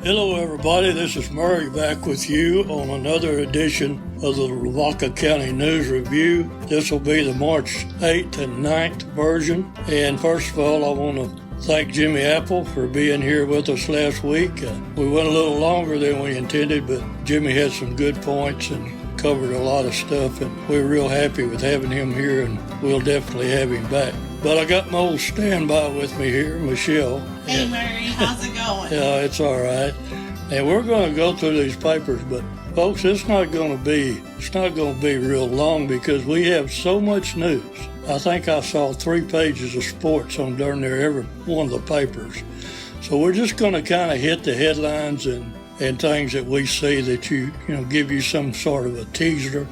Hello everybody, this is Murray back with you on another edition of the Lavaca County News Review. This will be the March 8th and 9th version. And first of all, I want to thank Jimmy Apple for being here with us last week. We went a little longer than we intended, but Jimmy had some good points and covered a lot of stuff, and we're real happy with having him here, and we'll definitely have him back. But I got my old standby with me here, Michelle. Hey Murray, how's it going? Yeah, it's all right. And we're going to go through these papers, but folks, it's not going to be real long because we have so much news. I think I saw 3 pages of sports on darn near every one of the papers. So we're just going to kind of hit the headlines and things that we see that give you some sort of a teaser.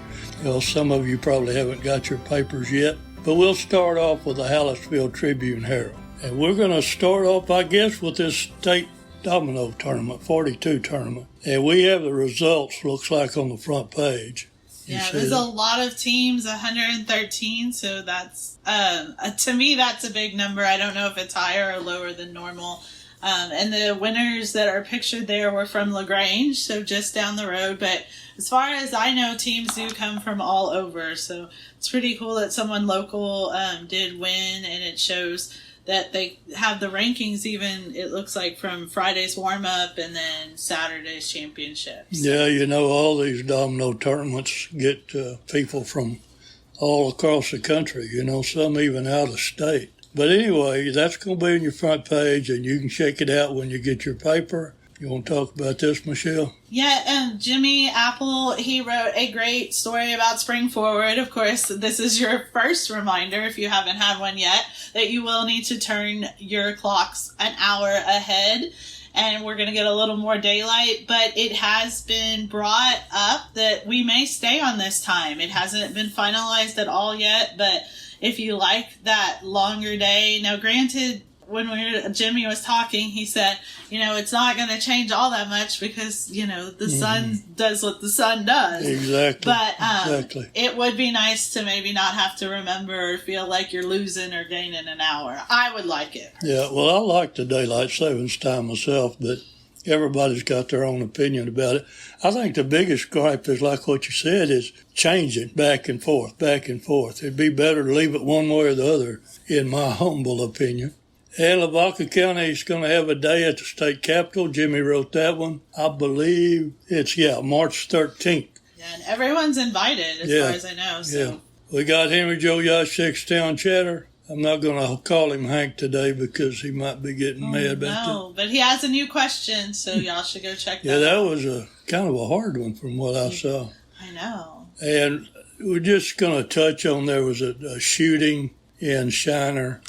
Some of you probably haven't got your papers yet, but we'll start off with the Hallettsville Tribune Herald. And we're going to start off, I guess, with this state domino tournament, 42 tournament. And we have the results, looks like, on the front page. Yeah, there's a lot of teams, 113, so that's, to me, that's a big number. I don't know if it's higher or lower than normal. And the winners that are pictured there were from LaGrange, so just down the road. But as far as I know, teams do come from all over, so it's pretty cool that someone local did win, and it shows that they have the rankings even, it looks like, from Friday's warm-up and then Saturday's championships. Yeah, all these domino tournaments get people from all across the country, some even out of state. But anyway, that's going to be in your front page, and you can check it out when you get your paper. You want to talk about this, Michelle? Yeah, Jimmy Apple, he wrote a great story about Spring Forward. Of course, this is your first reminder, if you haven't had one yet, that you will need to turn your clocks an hour ahead. And we're going to get a little more daylight, but it has been brought up that we may stay on this time. It hasn't been finalized at all yet, but if you like that longer day, now granted, when Jimmy was talking, he said, it's not going to change all that much because, the sun does what the sun does. Exactly. But exactly. It would be nice to maybe not have to remember or feel like you're losing or gaining an hour. I would like it. Yeah, well, I like the daylight savings time myself, but everybody's got their own opinion about it. I think the biggest gripe is, like what you said, is changing back and forth, back and forth. It'd be better to leave it one way or the other, in my humble opinion. And Lavaca County is going to have a day at the state capitol. Jimmy wrote that one. I believe it's, March 13th. Yeah, and everyone's invited as far as I know. So. Yeah. We got Henry Joe Yashek's Town Chatter. I'm not going to call him Hank today because he might be getting mad about that. No, but he has a new question, so y'all should go check that out. Yeah, that was a kind of a hard one from what I saw. I know. And we're just going to touch on, there was a shooting in Shiner.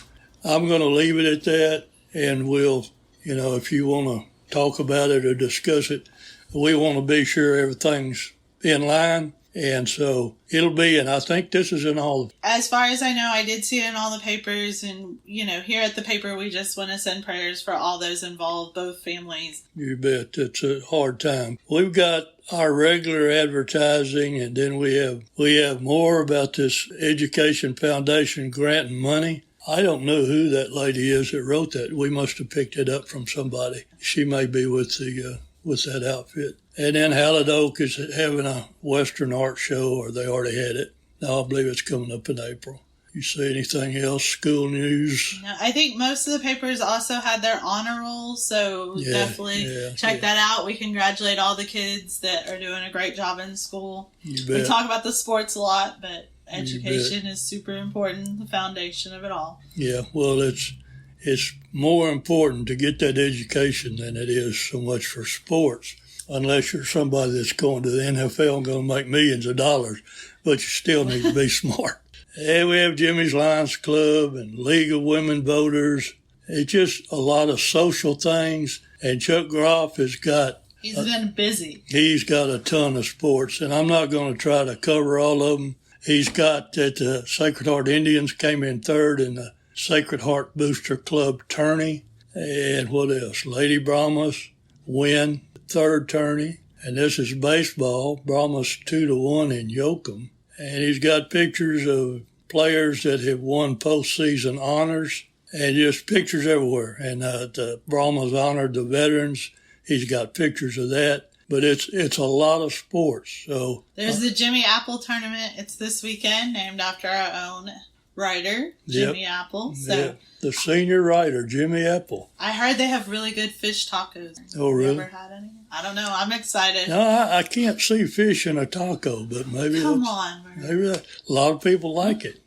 I'm going to leave it at that, and we'll, if you want to talk about it or discuss it, we want to be sure everything's in line. And so it'll be, and I think this is in all. As far as I know, I did see it in all the papers, and, here at the paper, we just want to send prayers for all those involved, both families. You bet. It's a hard time. We've got our regular advertising, and then we have more about this Education Foundation grant and money. I don't know who that lady is that wrote that. We must have picked it up from somebody. She may be with that outfit. And then Hallett Oak is having a Western art show, or they already had it. Now I believe it's coming up in April. You see anything else? School news? No, I think most of the papers also had their honor roll, so definitely check that out. We congratulate all the kids that are doing a great job in school. You bet. We talk about the sports a lot, but education is super important, the foundation of it all. Yeah, well, it's more important to get that education than it is so much for sports, unless you're somebody that's going to the NFL and going to make millions of dollars, but you still need to be smart. And we have Jimmy's Lions Club and League of Women Voters. It's just a lot of social things, and Chuck Groff has got... He's been busy. He's got a ton of sports, and I'm not going to try to cover all of them. He's got that the Sacred Heart Indians came in third in the Sacred Heart Booster Club tourney. And what else? Lady Brahmas win third tourney. And this is baseball. Brahmas 2-1 in Yoakum. And he's got pictures of players that have won postseason honors and just pictures everywhere. And the Brahmas honored the veterans. he's got pictures of that. But it's a lot of sports. So there's the Jimmy Apple tournament. It's this weekend, named after our own writer, Jimmy Apple. So yeah. The senior writer, Jimmy Apple. I heard they have really good fish tacos. Oh, really? Ever had any? I don't know. I'm excited. No, I can't see fish in a taco, but maybe Come on, maybe a lot of people like it.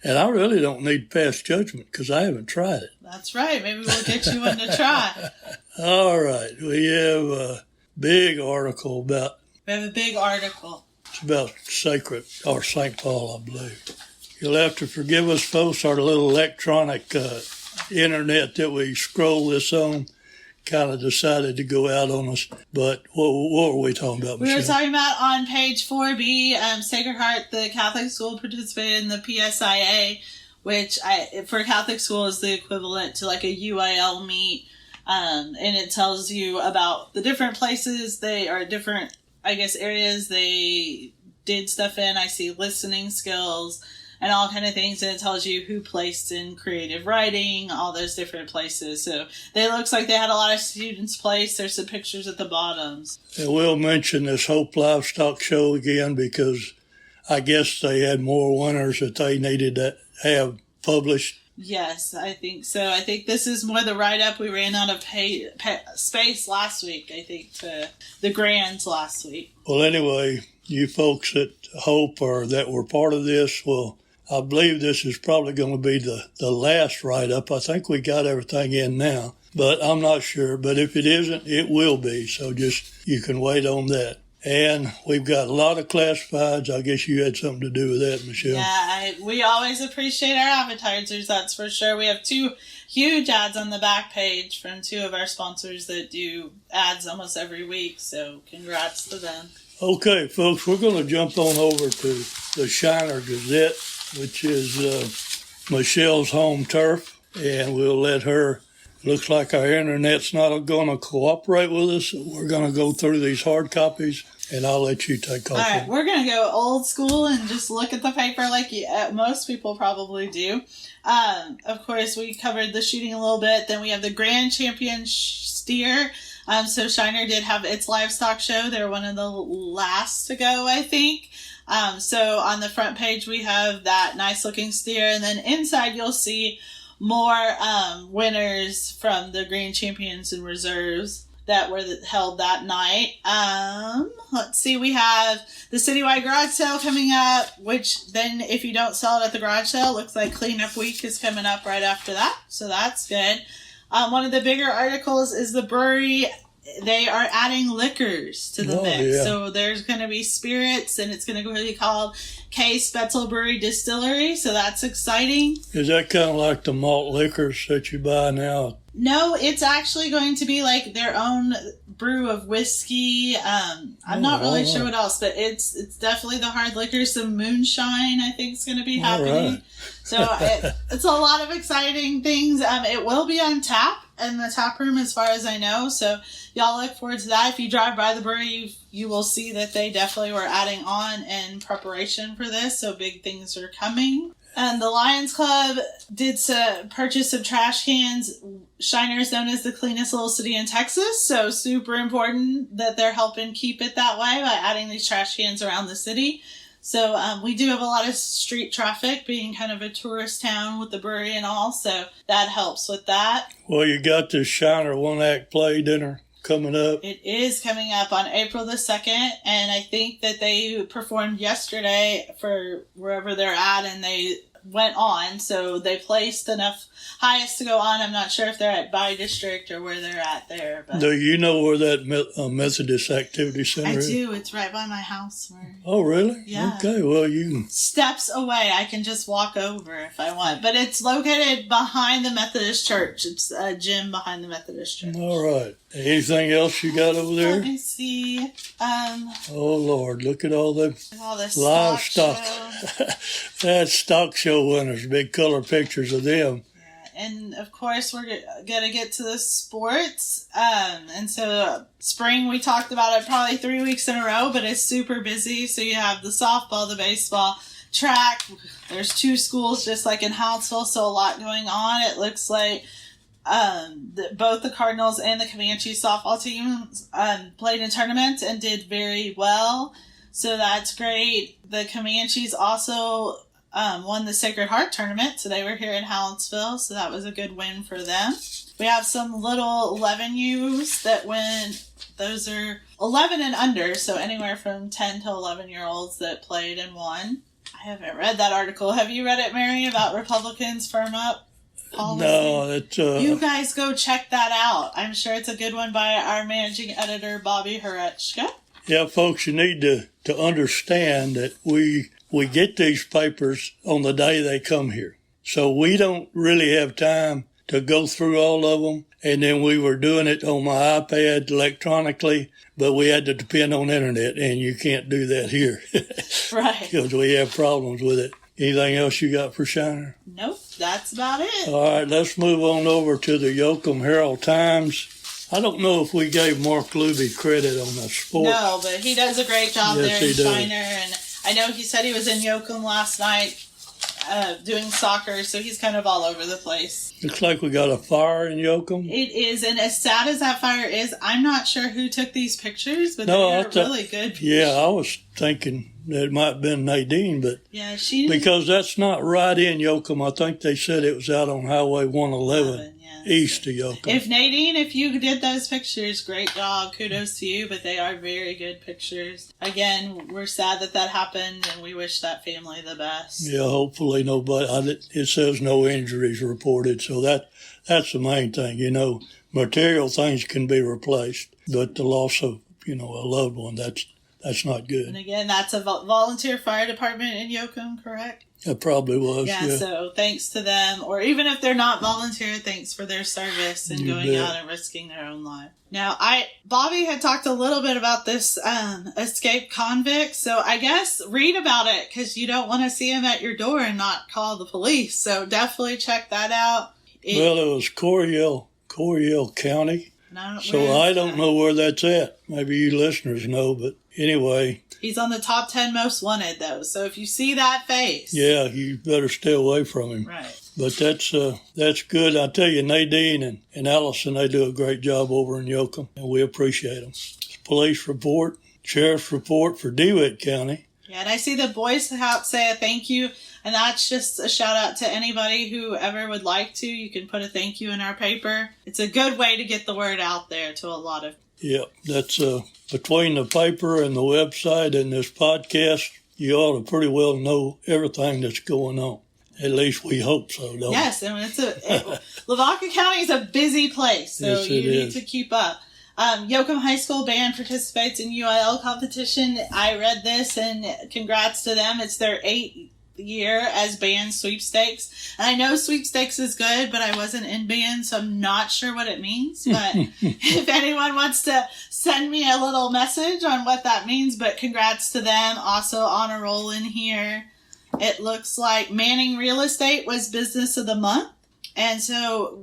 And I really don't need pass judgment because I haven't tried it. That's right. Maybe we'll get you one to try. All right. We have a big article about... We have a big article. It's about Sacred, or St. Paul, I believe. You'll have to forgive us, folks, our little electronic internet that we scroll this on kind of decided to go out on us. But what were we talking about, Michelle? We were talking about on page 4B, Sacred Heart, the Catholic school participated in the PSIA, which for Catholic school is the equivalent to like a UIL meet. And it tells you about the different places different, I guess, areas they did stuff in. I see listening skills and all kind of things, and it tells you who placed in creative writing, all those different places. So it looks like they had a lot of students placed. There's some pictures at the bottoms. And we'll mention this Hope Livestock Show again because I guess they had more winners that they needed to have published. Yes, I think so. I think this is more the write-up. We ran out of space last week, I think, to the grands last week. Well, anyway, you folks at Hope or that were part of this, well, I believe this is probably going to be the last write-up. I think we got everything in now, but I'm not sure. But if it isn't, it will be. So just you can wait on that. And we've got a lot of classifieds. I guess you had something to do with that, Michelle. Yeah, we always appreciate our advertisers, that's for sure. We have 2 huge ads on the back page from 2 of our sponsors that do ads almost every week. So congrats to them. Okay, folks, we're going to jump on over to the Shiner Gazette, which is Michelle's home turf, and we'll let her. Looks like our internet's not going to cooperate with us. We're going to go through these hard copies, and I'll let you take off. All right, we're going to go old school and just look at the paper like most people probably do. Of course, we covered the shooting a little bit. Then we have the Grand Champion steer. So Shiner did have its livestock show. They're one of the last to go, I think. So on the front page, we have that nice looking steer. And then inside, you'll see more winners from the Grand Champions and Reserves that were held that night. Let's see, we have the citywide garage sale coming up, which then if you don't sell it at the garage sale, looks like cleanup week is coming up right after that. So that's good. One of the bigger articles is the brewery. They are adding liquors to the mix. Yeah. So there's going to be spirits, and it's going to be called K. Spetzel Brewery Distillery. So that's exciting. Is that kind of like the malt liquors that you buy now? No, it's actually going to be like their own brew of whiskey. I'm not really sure what else, but it's definitely the hard liquor. Some moonshine, I think, is going to be happening. Right. So it's a lot of exciting things. It will be on tap in the tap room, as far as I know. So y'all look forward to that. If you drive by the brewery, you will see that they definitely were adding on in preparation for this. So big things are coming. And the Lions Club did purchase some trash cans. Shiner is known as the cleanest little city in Texas, so super important that they're helping keep it that way by adding these trash cans around the city. So we do have a lot of street traffic, being kind of a tourist town with the brewery and all, so that helps with that. Well, you got this Shiner one-act play dinner coming up. It is coming up on April the 2nd, and I think that they performed yesterday for wherever they're at, and they went on, so they placed enough highest to go on. I'm not sure if they're at By District or where they're at there. But Do you know where that Methodist Activity Center is? I do. It's right by my house. Oh, really? Yeah. Okay, well, you can... Steps away. I can just walk over if I want. But it's located behind the Methodist Church. It's a gym behind the Methodist Church. All right. Anything else you got over there? Let me see. Oh, Lord, look at all the livestock. That's stock show winners, big color pictures of them. Yeah, and of course, we're going to get to the sports. And so spring, we talked about it probably 3 weeks in a row, but it's super busy. So you have the softball, the baseball, track. There's 2 schools just like in Hounsville, so a lot going on. It looks like Both the Cardinals and the Comanche softball teams played in tournaments and did very well. So that's great. The Comanches also won the Sacred Heart tournament. So they were here in Hallettsville. So that was a good win for them. We have some little 11Us that went. Those are 11 and under. So anywhere from 10 to 11-year-olds that played and won. I haven't read that article. Have you read it, Mary, about Republicans firm up policy? No, it's... You guys go check that out. I'm sure it's a good one by our managing editor, Bobby Horechka. Yeah, folks, you need to understand that we get these papers on the day they come here. So we don't really have time to go through all of them. And then we were doing it on my iPad electronically, but we had to depend on internet, and you can't do that here. Right. Because we have problems with it. Anything else you got for Shiner? Nope, that's about it. All right, let's move on over to the Yoakum Herald-Times. I don't know if we gave Mark Luby credit on the sport. No, but he does a great job Yes, there in he does. Shiner. And I know he said he was in Yoakum last night doing soccer, so he's kind of all over the place. Looks like we got a fire in Yoakum. It is, and as sad as that fire is, I'm not sure who took these pictures, but they're really good pictures. Yeah, I was thinking that it might have been Nadine, but yeah, she because that's not right in Yoakum. I think they said it was out on Highway 111. East of Yoakum. If Nadine, if you did those pictures, great job. Kudos to you, but they are very good pictures. Again, we're sad that happened, and we wish that family the best. Yeah, hopefully nobody, it says no injuries reported, so that's the main thing. You know, material things can be replaced, but the loss of, a loved one, that's not good. And again, that's a volunteer fire department in Yoakum, correct? It probably was, yeah. So thanks to them, or even if they're not volunteer, thanks for their service and going out and risking their own life. Now, Bobby had talked a little bit about this escaped convict, so I guess read about it, because you don't want to see him at your door and not call the police, so definitely check that out. It was Coryell County, I don't know where that's at. Maybe you listeners know, but anyway... He's on the top 10 most wanted, though. So if you see that face... Yeah, you better stay away from him. Right. But that's good. I tell you, Nadine and Allison, they do a great job over in Yoakum, and we appreciate them. Police report, sheriff's report for DeWitt County. Yeah, and I see the Boy Scouts say a thank you, and that's just a shout out to anybody who ever would like to. You can put a thank you in our paper. It's a good way to get the word out there to a lot of... Yeah, that's between the paper and the website and this podcast, you ought to pretty well know everything that's going on. At least we hope so, don't we? Yes, and Lavaca County is a busy place, so yes, you need to keep up. Yoakum High School band participates in UIL competition. I read this, and congrats to them. It's their 8th year as band sweepstakes. And I know sweepstakes is good, but I wasn't in band, so I'm not sure what it means. But if anyone wants to send me a little message on what that means, but congrats to them. Also on a roll in here. It looks like Manning Real Estate was Business of the Month. And so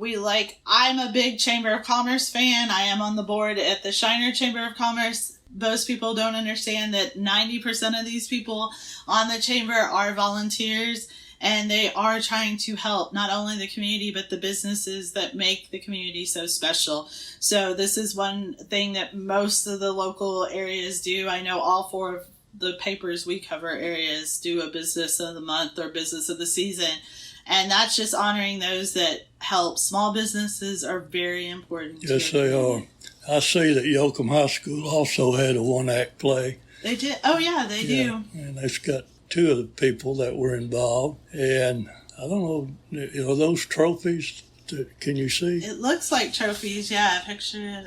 I'm a big Chamber of Commerce fan. I am on the board at the Shiner Chamber of Commerce. Most people don't understand that 90% of these people on the chamber are volunteers, and they are trying to help not only the community, but the businesses that make the community so special. So this is one thing that most of the local areas do. I know all 4 of the papers we cover areas do a Business of the Month or Business of the Season. And that's just honoring those that help. Small businesses are very important. Yes, they are. I see that Yoakum High School also had a one-act play. They did? Oh, yeah, they do. And it's got 2 of the people that were involved. And I don't know, are those trophies? Can you see? It looks like trophies, yeah. Picture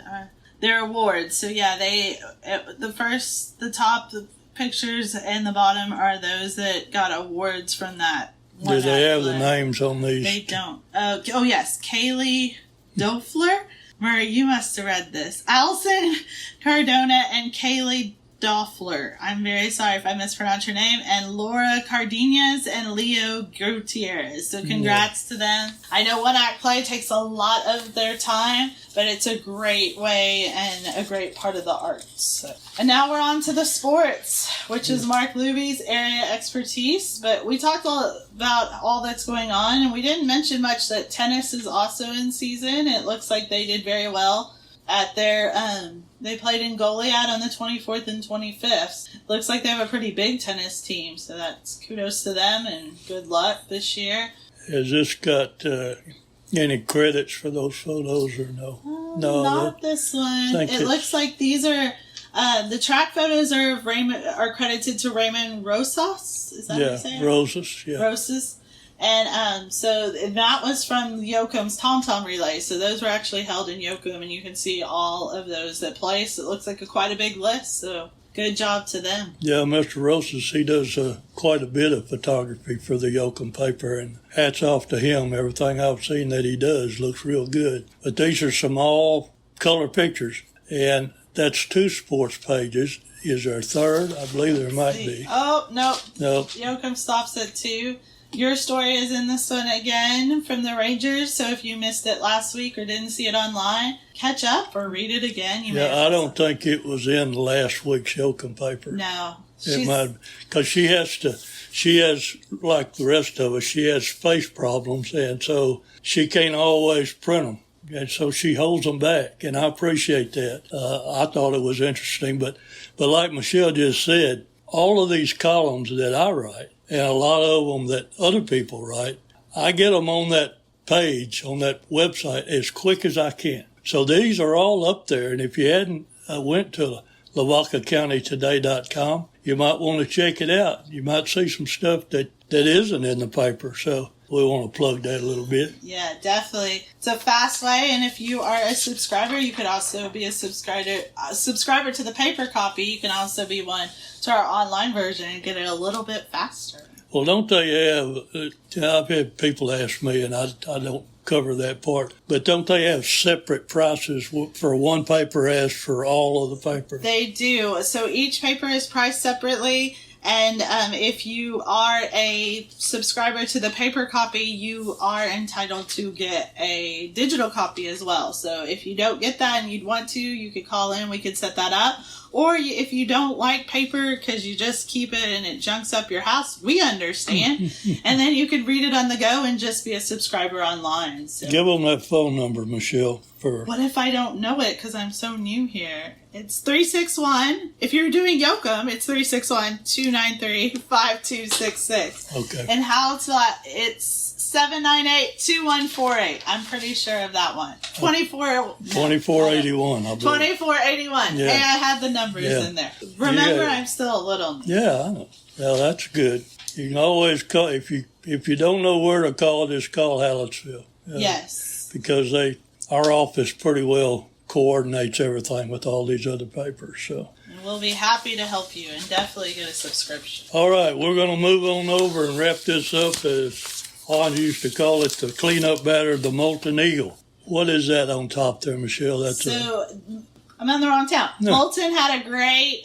they're awards. So, yeah, the top pictures and the bottom are those that got awards from that. Do they have the names on these? They don't. Oh, yes. Kaylee Dofler. Murray, you must have read this. Allison Cardona and Kaylee Doffler. I'm very sorry if I mispronounced your name. And Laura Cardenas and Leo Gutierrez. So congrats to them. I know one act play takes a lot of their time, but it's a great way and a great part of the arts. So. And now we're on to the sports, which is Mark Luby's area expertise. But we talked about all that's going on, and we didn't mention much that tennis is also in season. It looks like they did very well at their, they played in Goliad on the 24th and 25th. Looks like they have a pretty big tennis team, so that's kudos to them and good luck this year. Has this got any credits for those photos or no? No, not this one. It looks like these are, the track photos are of Raymond, are credited to Raymond Rosas. Is that what you say? Rosas, yeah. Rosas. And so that was from Yoakum's Tom Tom Relay. So those were actually held in Yoakum, and you can see all of those that place. It looks like quite a big list, so good job to them. Yeah, Mr. Rosas, he does quite a bit of photography for the Yoakum paper, and hats off to him. Everything I've seen that he does looks real good. But these are some all color pictures, and that's 2 sports pages. Is there a third? I believe there might be. Oh, no. No. Yoakum stops at 2. Your story is in this one again from the Rangers, so if you missed it last week or didn't see it online, catch up or read it again. I don't think it was in last week's Yoakum paper. No. It might, because she has, like the rest of us, she has face problems, and so she can't always print them. And so she holds them back, and I appreciate that. I thought it was interesting, but like Michelle just said, all of these columns that I write, and a lot of them that other people write, I get them on that page, on that website, as quick as I can. So these are all up there, and if you hadn't went to LavacaCountyToday.com, you might want to check it out. You might see some stuff that isn't in the paper, so we want to plug that a little bit. Yeah, definitely. It's a fast way, and if you are a subscriber, you could also be a subscriber to the paper copy. You can also be one to our online version and get it a little bit faster. Well, don't they have, I've had people ask me, and I don't cover that part, but don't they have separate prices for one paper as for all of the paper? They do. So each paper is priced separately. And if you are a subscriber to the paper copy, you are entitled to get a digital copy as well. So if you don't get that and you'd want to, you could call in. We could set that up. Or if you don't like paper because you just keep it and it junks up your house, we understand. And then you could read it on the go and just be a subscriber online. So. Give them that phone number, Michelle. What if I don't know it because I'm so new here? It's 361. If you're doing Yoakum, it's 361-293-5266. Okay. And it's 798-2148. I'm pretty sure of that one. 2481, I believe. 2481. Yeah. Hey, I had the numbers in there. Remember, I'm still a little new. Yeah, I know. Well, that's good. You can always call, if you don't know where to call, just call Hallettsville. Yes. Because our office pretty well coordinates everything with all these other papers. So we'll be happy to help you and definitely get a subscription. All right, we're going to move on over and wrap this up, as Juan used to call it, the cleanup batter, the Molten Eagle. What is that on top there, Michelle? I'm in the wrong town. No. Molten had a great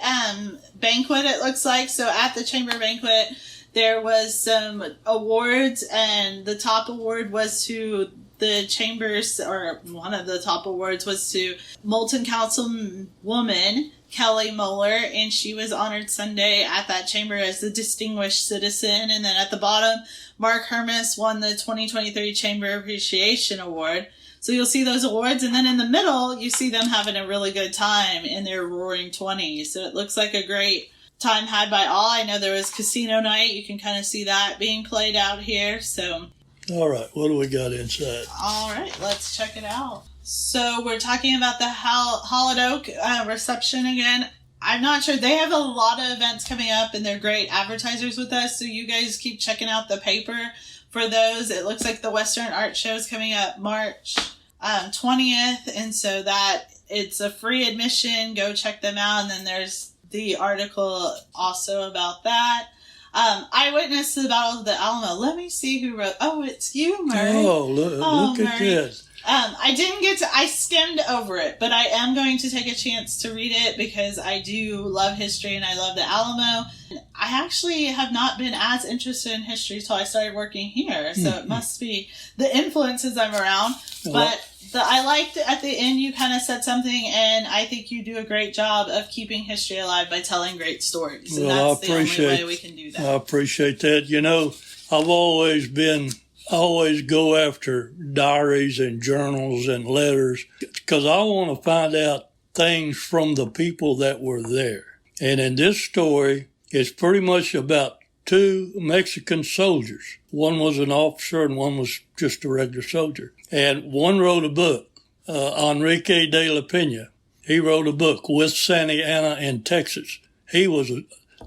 banquet, it looks like. So at the chamber banquet, there was some awards, and the top award was to the chambers, or one of the top awards was to Molten Councilwoman Kelly Moeller, and she was honored Sunday at that chamber as a distinguished citizen. And then at the bottom, Mark Hermes won the 2023 Chamber Appreciation Award. So you'll see those awards, and then in the middle, you see them having a really good time in their Roaring 20s. So it looks like a great time had by all. I know there was casino night. You can kind of see that being played out here. So. All right, what do we got inside? All right, let's check it out. So we're talking about the Hollowed Oak reception again. I'm not sure. They have a lot of events coming up, and they're great advertisers with us. So you guys keep checking out the paper for those. It looks like the Western Art Show is coming up March 20th, and so that it's a free admission. Go check them out, and then there's the article also about that. Eyewitness to the Battle of the Alamo. Let me see who wrote. Oh, it's you, Murray. Oh, look at Murray. this. I skimmed over it, but I am going to take a chance to read it because I do love history and I love the Alamo. I actually have not been as interested in history until I started working here, so it must be the influences I'm around. But I liked at the end you kind of said something, and I think you do a great job of keeping history alive by telling great stories. And Well, that's the only way we can do that. I appreciate that. You know, I've I always go after diaries and journals and letters because I want to find out things from the people that were there. And in this story, it's pretty much about two Mexican soldiers. One was an officer and one was just a regular soldier. And one wrote a book, Enrique de la Pena. He wrote a book with Santa Ana in Texas. He was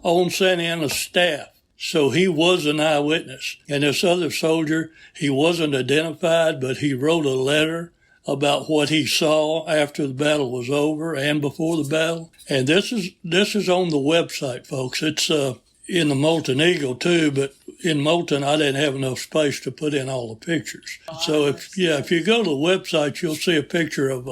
on Santa Ana's staff. So he was an eyewitness. And this other soldier, he wasn't identified, but he wrote a letter about what he saw after the battle was over and before the battle. And this is on the website, folks. It's in the Molten Eagle too, but in Molten I didn't have enough space to put in all the pictures. So if you go to the website, you'll see a picture of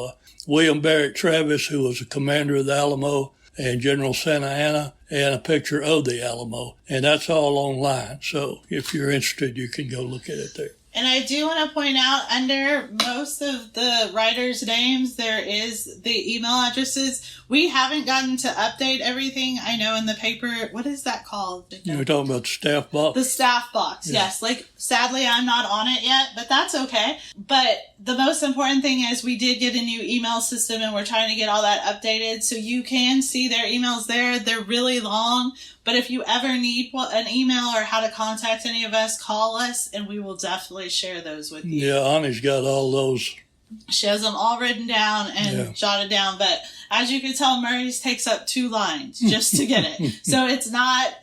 William Barrett Travis, who was a commander of the Alamo, and General Santa Ana, and a picture of the Alamo. And that's all online. So if you're interested, you can go look at it there. And I do want to point out, under most of the writers' names, there is the email addresses. We haven't gotten to update everything. I know in the paper, what is that called? You were talking about the staff box? The staff box, Yeah. yes. Like, sadly, I'm not on it yet, but that's okay. But the most important thing is we did get a new email system, and we're trying to get all that updated. So you can see their emails there. They're really long. But if you ever need an email or how to contact any of us, call us, and we will definitely share those with you. Yeah, Ani's got all those. She has them all written down and jotted down. But as you can tell, Murray's takes up 2 lines just to get it. So it's not,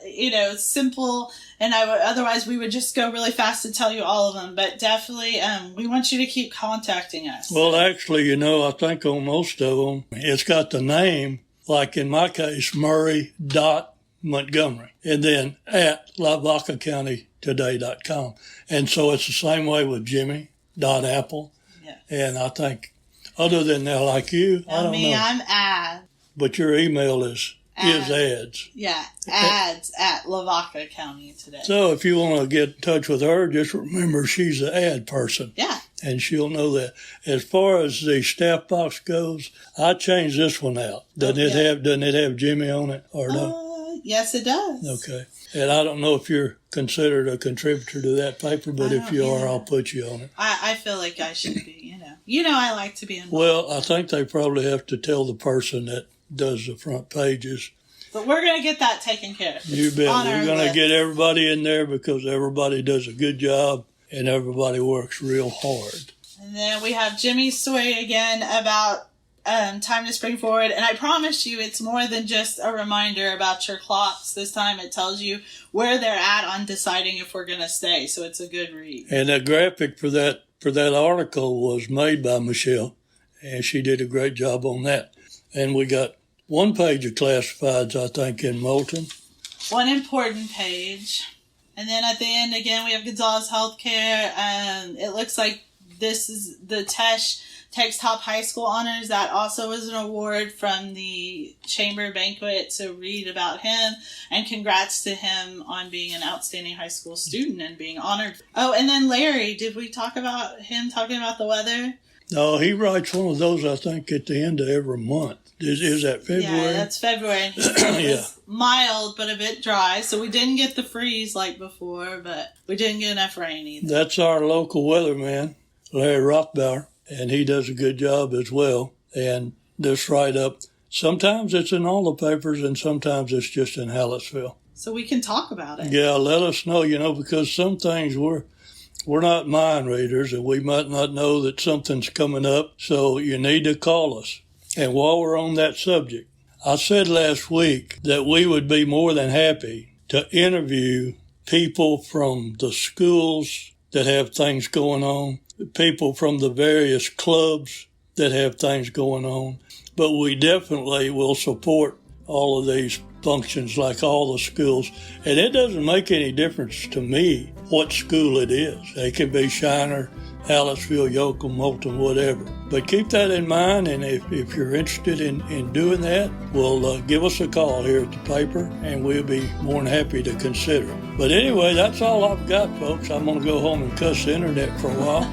simple. And otherwise we would just go really fast to tell you all of them. But definitely, we want you to keep contacting us. Well, actually, I think on most of them, it's got the name, like in my case, Murray.Montgomery, and then at LavacaCountyToday.com. And so it's the same way with Jimmy.Apple. Yeah. And I think, other than that, like you, I don't know. I'm ad. But your email is ads. Yeah, ads at Lavaca County Today. So if you want to get in touch with her, just remember she's an ad person. Yeah. And she'll know that. As far as the staff box goes, I changed this one out. Doesn't it have Jimmy on it or no? Yes, it does. Okay. And I don't know if you're considered a contributor to that paper, but if you are, I'll put you on it. I feel like I should be, I like to be involved. Well, I think they probably have to tell the person that does the front pages. But we're going to get that taken care of. You bet. We're going to get everybody in there because everybody does a good job and everybody works real hard. And then we have Jimmy's story again about time to spring forward. And I promise you, it's more than just a reminder about your clocks. This time it tells you where they're at on deciding if we're going to stay. So it's a good read. And the graphic for that article was made by Michelle, and she did a great job on that. And we got 1 page of classifieds, I think, in Molten. 1 important page. And then at the end, again, we have Gonzales Healthcare. It looks like this is the Tex Top High School Honors. That also was an award from the Chamber Banquet, so read about him. And congrats to him on being an outstanding high school student and being honored. Oh, and then Larry, did we talk about him talking about the weather? No, he writes one of those, I think, at the end of every month. Is that February? Yeah, that's February. It was mild, but a bit dry. So we didn't get the freeze like before, but we didn't get enough rain either. That's our local weatherman, Larry Rothbauer, and he does a good job as well. And this write-up, sometimes it's in all the papers and sometimes it's just in Hallettsville. So we can talk about it. Yeah, let us know, because some things we're not mind readers and we might not know that something's coming up. So you need to call us. And while we're on that subject, I said last week that we would be more than happy to interview people from the schools that have things going on, people from the various clubs that have things going on. But we definitely will support all of these functions like all the schools. And it doesn't make any difference to me what school it is. They can be Shiner, Aliceville, Yoakum, Moulton, whatever. But keep that in mind, and if you're interested in doing that, well, give us a call here at the paper, and we'll be more than happy to consider it. But anyway, that's all I've got, folks. I'm going to go home and cuss the internet for a while.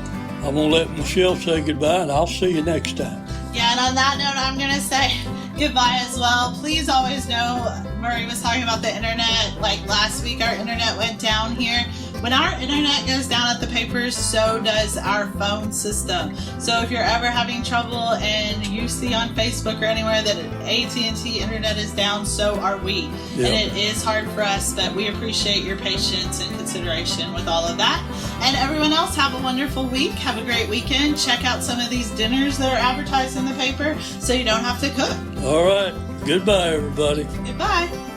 I'm going to let Michelle say goodbye, and I'll see you next time. Yeah, and on that note, I'm going to say goodbye as well. Please always know, Murray was talking about the internet. Like last week, our internet went down here. When our internet goes down at the papers, so does our phone system. So if you're ever having trouble and you see on Facebook or anywhere that AT&T internet is down, so are we. Yep. And it is hard for us, but we appreciate your patience and consideration with all of that. And everyone else, have a wonderful week. Have a great weekend. Check out some of these dinners that are advertised in the paper so you don't have to cook. All right. Goodbye, everybody. Goodbye.